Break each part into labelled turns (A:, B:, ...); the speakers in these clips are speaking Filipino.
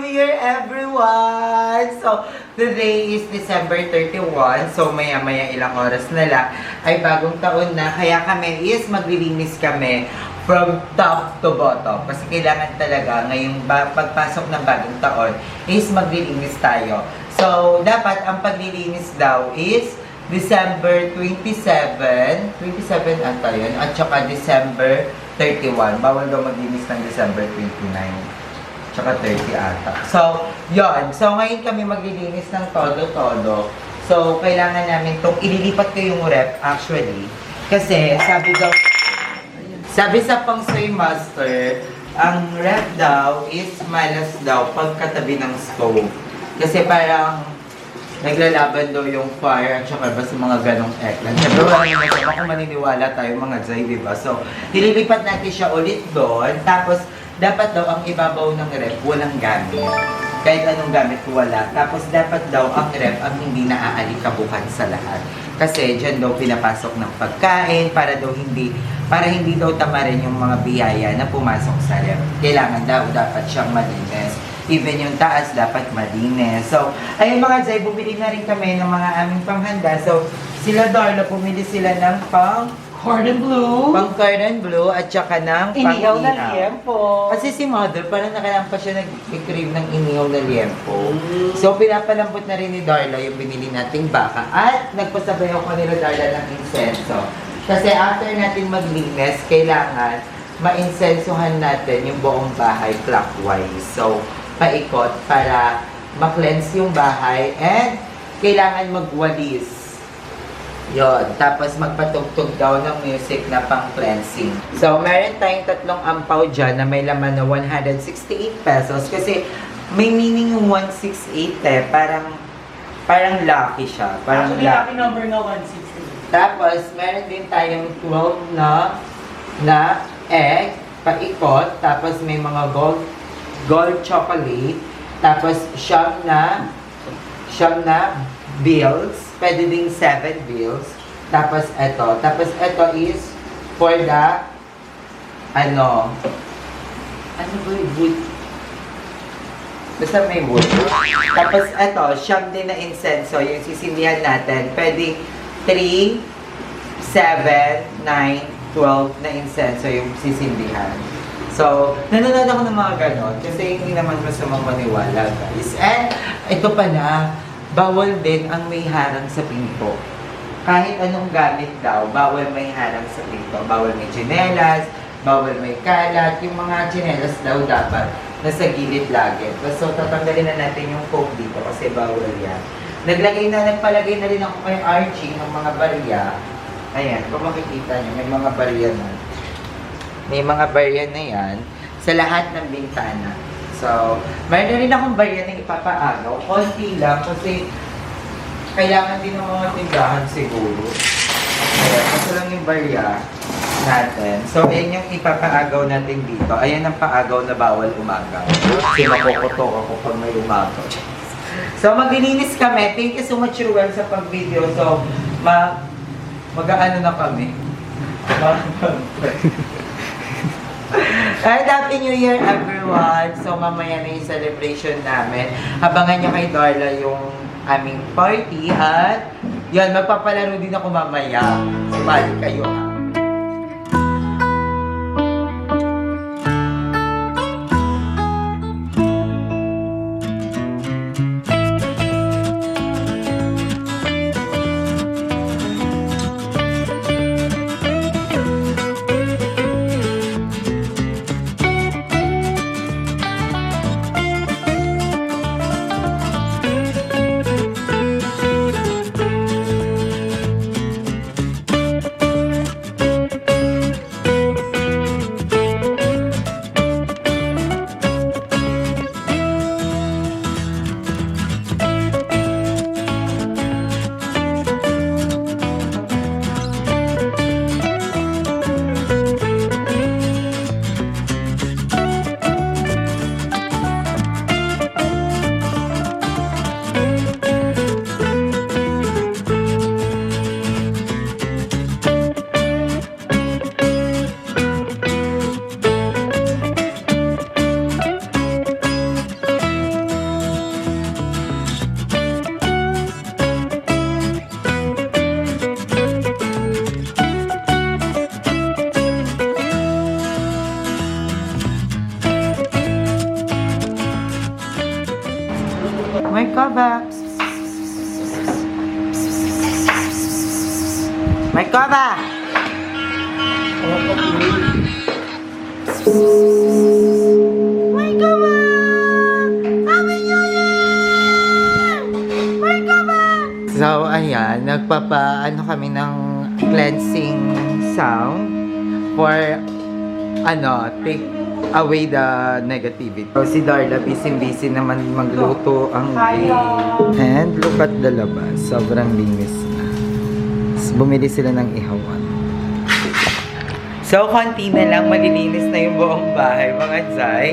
A: Year, everyone! So, today is December 31. So, maya-maya ilang oras na lang ay bagong taon na. Kaya kami is maglilinis kami from top to bottom. Kasi kailangan talaga ngayong pagpasok ng bagong taon is maglilinis tayo. So, dapat ang paglilinis daw is December 27 ata yun, at saka December 31. Bawal daw maglinis ng December 29. Tsaka 30 ata. So, yon. So, ngayon kami maglilinis ng todo-todo. So, kailangan namin itong ililipat ko yung ref actually. Kasi, sabi sa Feng Shui Master, ang ref daw is malas daw pagkatabi ng stove. Kasi parang naglalaban daw yung fire at saka ba sa mga ganong eklan. Siyempre wala naman siya. Kung maniniwala tayo mga Zay, diba? So, nililipat natin siya ulit doon. Tapos, dapat daw ang ibabaw ng ref walang gamit. Kahit anong gamit wala. Tapos, dapat daw ang ref ang hindi naaalikabukan sa lahat. Kasi, dyan daw pinapasok ng pagkain para hindi daw tamarin yung mga biyaya na pumasok sa ref. Kailangan dapat siyang malinis. Even yung taas dapat malinis. So, ayun mga Zay, bumili na rin kami ng mga aming panghanda. So, sila Darla, bumili sila ng
B: Cordon bleu.
A: Cordon bleu at saka ng
B: Inihaw na
A: pang-inaw.
B: liempo.
A: Kasi si Mother, parang nakalang pa siya nag-crave ng inihaw na liempo. So, pinapalambot na rin ni Darla yung binili nating baka. At nagpasabay ako nila Darla ng insenso. Kasi after natin maglinis, kailangan ma-insensohan natin yung buong bahay clockwise. So, paikot para ma-cleanse yung bahay and kailangan magwalis. Yon. Tapos magpatugtog daw ng music na pang-cleansing. So, meron tayong 3 ampaw dyan na may laman na 168 pesos kasi may meaning yung 168 eh. Parang lucky siya. Parang
B: Actually, lucky number nga 160.
A: Tapos, meron din tayong 12 na egg, paikot. Tapos, may mga gold chocolate, tapos siyam na bills, pwede ding 7 bills, tapos ito is for the ano ba yung wood? Basta may wood. Tapos ito, siyam din na insenso, yung sisindihan natin, pwede 3, 7, 9, 12 na insenso yung sisindihan. So, nanonood ako ng mga ganon kasi hindi naman masamang maniwala, guys. And, ito pala, bawal din ang may harang sa pinto. Kahit anong gamit daw, bawal may harang sa pinto. Bawal may tsinelas, bawal may kalat. Yung mga tsinelas daw dapat nasa gilid lagi. So, tatanggalin na natin yung coat dito kasi bawal yan. Nagpalagay na rin ako kay Archie ng mga barya. Ayan, kung makikita niyo, may mga barya na. May mga barya na yan sa lahat ng bintana. So, mayroon na rin akong barya na ipapaagaw. Konti lang kasi kailangan din ng mga tindahan siguro. Ayan, ito lang yung barya natin. So, ayan yung ipapaagaw natin dito. Ayan ang paagaw na bawal umagaw. Kasi makukutok ako pag may umagaw. So, maglilinis kami. Thank you so much, Ruel, sa pag-video. So, mag-aano na kami. Alright, Happy New Year everyone! So mamaya na yung celebration namin. Abangan nyo kay Darla yung aming party at yan, magpapalaro din ako mamaya. Sumali kayo ha. Markova! Markova! Markova! Happy New Year! Markova! So, ayan, nagpapaano kami ng cleansing sound for take away the negativity. So, si Darla, busy naman magluto ang day. And look at the labas. Sobrang linis na. Bumili sila ng ihawan. So, konti na lang malilinis na yung buong bahay, mga Zay.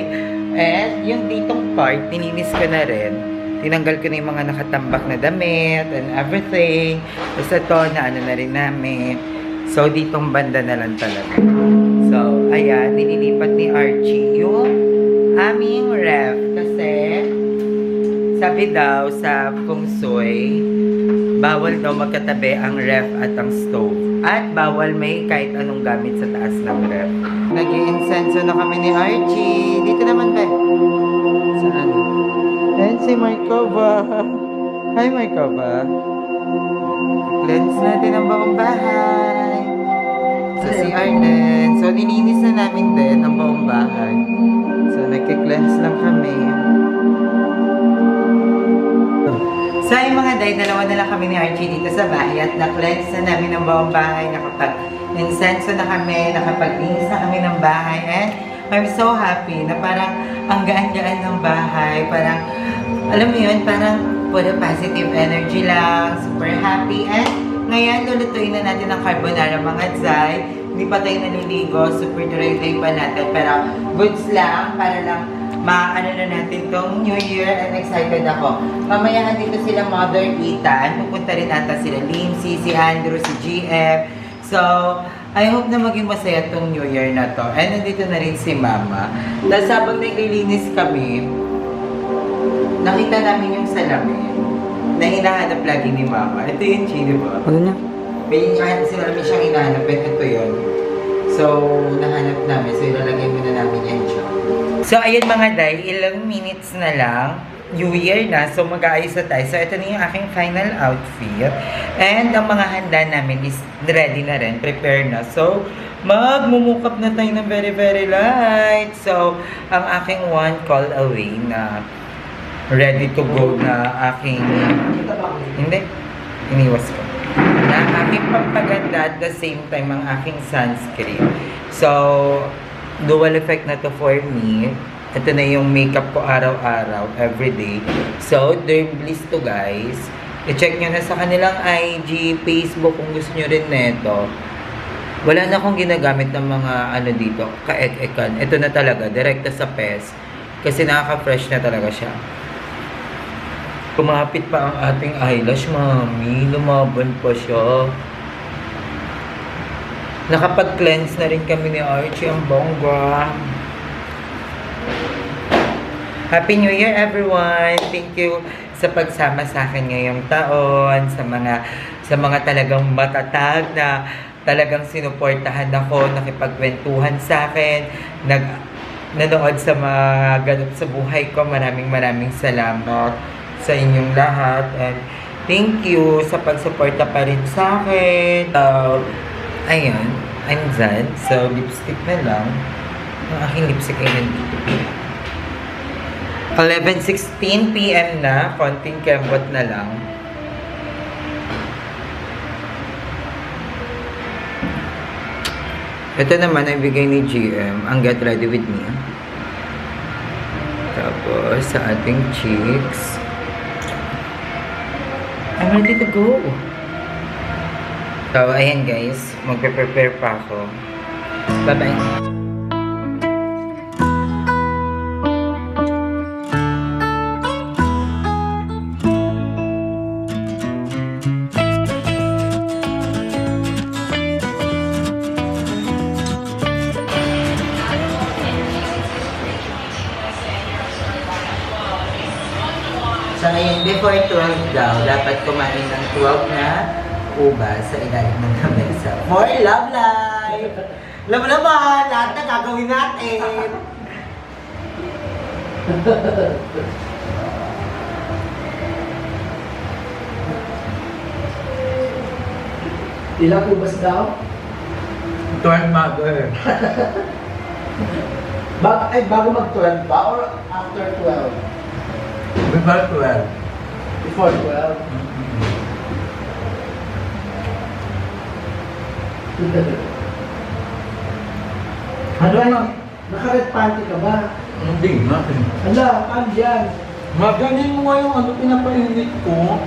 A: And yung ditong part, nilinis ko na rin. Tinanggal ko na yung mga nakatambak na damit and everything. Tapos ito, na rin namin. So, ditong banda na lang talaga. So, ayan, nililipat ni Archie yung aming ref. Kasi, sabi daw sa Feng Shui, bawal daw magkatabi ang ref at ang stove. At bawal may kahit anong gamit sa taas ng ref. Nag-i-incenso na kami ni Archie. Dito naman, be. Saan? Ayan si Markova. Hi, Markova. Cleanse natin ang buong bahay. So, si Arlen. So, nilinis na namin din ang buong bahay. So, nagki-cleanse lang kami. So, yung mga day, dalawa na lang kami ni Archie dito sa bahay at na-cleanse na namin ang buong bahay. Nakapag-incenso na kami, nakapag-linis na kami ng bahay. And I'm so happy na parang ang gaan-gaan ng bahay. Parang, alam mo yun, parang puro positive energy lang, super happy. And ngayon, lulutuin na natin ang carbonara, mga Zay. Hindi pa tayo naliligo, super dry pa natin. Pero goods lang, para lang maano na natin tong New Year, and excited ako. Mamaya dito sila Mother Ethan, pupunta rin ata sila Lindsay, si Andrew, si GF. So, I hope na maging masaya tong New Year na to. And nandito na rin si Mama. Dahil habang naglilinis kami, nakita namin yung salamin na hinahanap lagi ni Mama. Ito yung chili ba?
C: Ano na?
A: May salamin siyang hinahanap, ito yun. So, nahanap namin. So, ilalagay muna namin yan siya. So, ayun mga day, ilang minutes na lang, New Year na, so mag-aayos na tayo. So, ito na yung aking final outfit. And ang mga handa namin is ready na rin, prepare na. So, magmumukap na tayo ng very, very light. So, ang aking one call away na ready to go na aking, hindi, iniwas ko. Na aking pampaganda at the same time ang aking sunscreen. So, dual effect na to for me. Ito na yung makeup ko araw-araw, everyday. So, Derm Bliss to guys. I-check nyo na sa kanilang IG, Facebook kung gusto nyo rin neto. Wala na akong ginagamit ng mga dito, kaek-ekan. Ito na talaga, direkta sa PES. Kasi nakaka-fresh na talaga siya. Kumapit pa ang ating eyelash, mami. Lumaban pa siya. Nakapag-cleanse na rin kami ni Archie, ang bongga. Happy New Year everyone! Thank you sa pagsama sa akin ngayong taon, sa mga talagang matatag na talagang sinuportahan ako, nakipagkwentuhan sa akin, nanood sa mga ganap sa buhay ko. Maraming salamat sa inyong lahat, and thank you sa pagsuporta pa rin sa akin. Ayun, I'm done. So, lipstick na lang. Ang aking lipstick ay nandito. 11:16 PM na. Konting kembot na lang. Ito naman ay bigay ni GM. Ang Get Ready With Me. Tapos, sa ating cheeks. I'm ready to go. So, ayan guys, magpe-prepare pa ako. Bye-bye! So, ngayon, before 12 daw, dapat kumain ng 12 na ubas sa ilalim ng lamesa. For love life! Alam mo naman, lahat na gagawin natin.
C: Ilang ubas daw?
D: 12 mother.
C: Bago mag-12 ba? Or after 12?
D: Before 12.
C: Before 12? Ano
D: Ano?
C: yan? Naka-red panty ka ba?
D: Hindi nga.
C: Ala, ano yan?
D: Maganin mo nga yung ano pinapainit ko.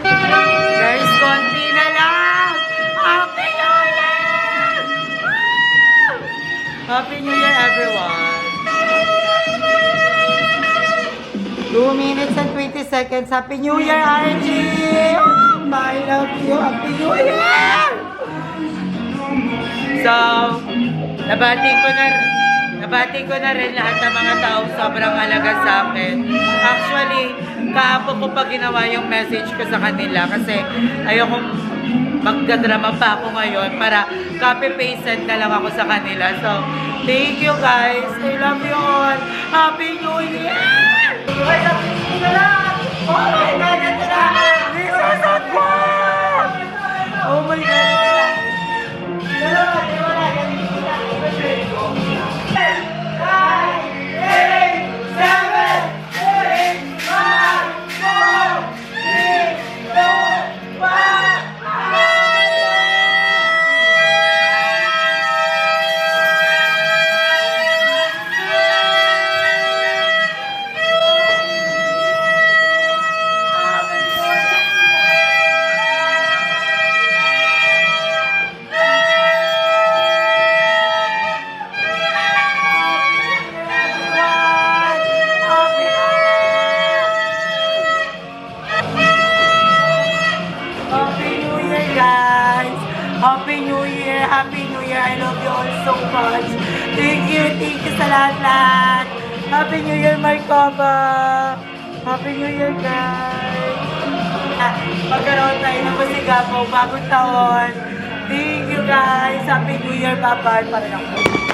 A: Guys, konti na lang! Happy New Year! Ah! Happy New Year, everyone! 2 minutes and 20 seconds. Happy New Year, RG! Oh, I love you! Happy New Year! So, nabati ko na rin lahat ng mga taong sobrang halaga sa akin. Actually, kahapon ko pa ginawa yung message ko sa kanila kasi ayokong magdadrama pa ako ngayon para copy-paste na lang ako sa kanila. So, thank you guys. I love you all. Happy New Year! Ay, happy New Year! Oh my God! Ito na! This is so fun! Oh my God! Dalawa, wala. Ganito na. Five, eight, seven, eight, five, four, three, two, one. Happy New Year, guys! Happy New Year! Happy New Year! I love you all so much! Thank you sa lahat-lahat! Happy New Year, Markova! Happy New Year, guys! Magkaroon tayo ng masigapaw bagong taon! Thank you, guys! Happy New Year, bye-bye! Para lang po.